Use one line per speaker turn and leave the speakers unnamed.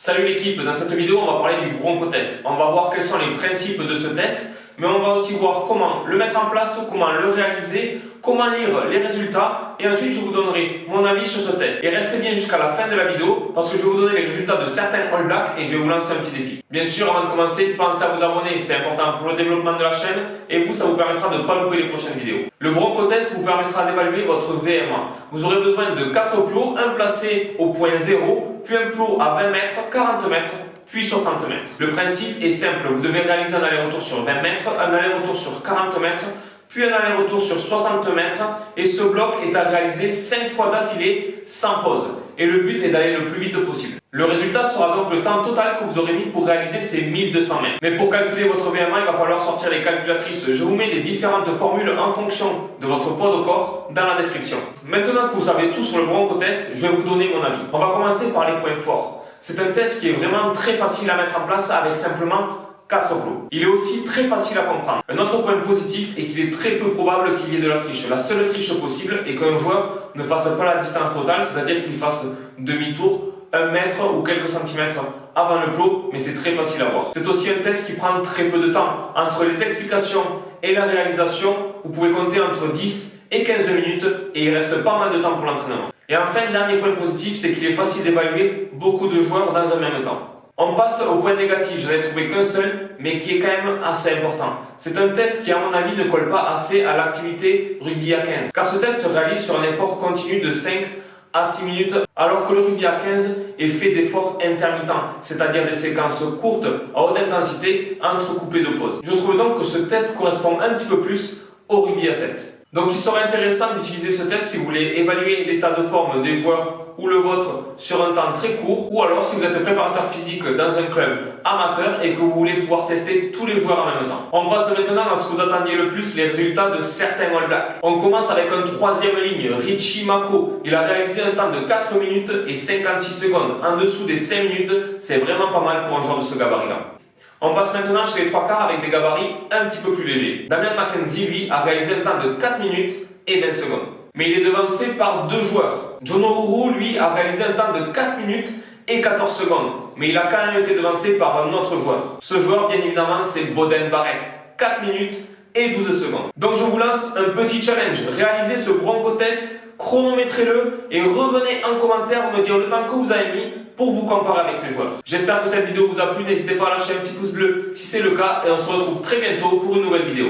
Salut l'équipe, dans cette vidéo on va parler du bronco test. On va voir quels sont les principes de ce test, mais on va aussi voir comment le mettre en place, comment le réaliser, comment lire les résultats et ensuite je vous donnerai mon avis sur ce test. Et restez bien jusqu'à la fin de la vidéo parce que je vais vous donner les résultats de certains All Blacks et je vais vous lancer un petit défi. Bien sûr, avant de commencer, pensez à vous abonner, c'est important pour le développement de la chaîne et vous, ça vous permettra de ne pas louper les prochaines vidéos. Le bronco test vous permettra d'évaluer votre VMA. Vous aurez besoin de 4 plots, un placé au point 0, puis un plot à 20 mètres, 40 mètres, puis 60 mètres. Le principe est simple, vous devez réaliser un aller-retour sur 20 mètres, un aller-retour sur 40 mètres, puis un aller-retour sur 60 mètres et ce bloc est à réaliser 5 fois d'affilée sans pause. Et le but est d'aller le plus vite possible. Le résultat sera donc le temps total que vous aurez mis pour réaliser ces 1200 mètres. Mais pour calculer votre VMA, il va falloir sortir les calculatrices. Je vous mets les différentes formules en fonction de votre poids de corps dans la description. Maintenant que vous savez tout sur le bronco test, je vais vous donner mon avis. On va commencer par les points forts. C'est un test qui est vraiment très facile à mettre en place avec simplement 4 plots. Il est aussi très facile à comprendre. Un autre point positif est qu'il est très peu probable qu'il y ait de la triche. La seule triche possible est qu'un joueur ne fasse pas la distance totale, c'est-à-dire qu'il fasse demi-tour, 1 mètre ou quelques centimètres avant le plot, mais c'est très facile à voir. C'est aussi un test qui prend très peu de temps. Entre les explications et la réalisation, vous pouvez compter entre 10 et 15 minutes et il reste pas mal de temps pour l'entraînement. Et enfin, dernier point positif, c'est qu'il est facile d'évaluer beaucoup de joueurs dans un même temps. On passe au point négatif, je n'en ai trouvé qu'un seul, mais qui est quand même assez important. C'est un test qui, à mon avis, ne colle pas assez à l'activité rugby à 15. Car ce test se réalise sur un effort continu de 5 à 6 minutes, alors que le rugby à 15 est fait d'efforts intermittents, c'est-à-dire des séquences courtes à haute intensité entrecoupées de pauses. Je trouve donc que ce test correspond un petit peu plus au rugby à 7. Donc il serait intéressant d'utiliser ce test si vous voulez évaluer l'état de forme des joueurs ou le vôtre sur un temps très court, ou alors si vous êtes préparateur physique dans un club amateur et que vous voulez pouvoir tester tous les joueurs en même temps. On passe maintenant à ce que vous attendiez le plus, les résultats de certains All Blacks. On commence avec un troisième ligne, Richie Mako. Il a réalisé un temps de 4 minutes et 56 secondes. En dessous des 5 minutes, c'est vraiment pas mal pour un joueur de ce gabarit-là. On passe maintenant chez les 3 quarts avec des gabarits un petit peu plus légers. Damien McKenzie, lui, a réalisé un temps de 4 minutes et 20 secondes. Mais il est devancé par 2 joueurs. John O'Rourke, lui, a réalisé un temps de 4 minutes et 14 secondes. Mais il a quand même été devancé par un autre joueur. Ce joueur, bien évidemment, c'est Beauden Barrett. 4 minutes et 12 secondes. Donc je vous lance un petit challenge. Réalisez ce bronco test, chronométrez-le et revenez en commentaire me dire le temps que vous avez mis pour vous comparer avec ces joueurs. J'espère que cette vidéo vous a plu. N'hésitez pas à lâcher un petit pouce bleu si c'est le cas et on se retrouve très bientôt pour une nouvelle vidéo.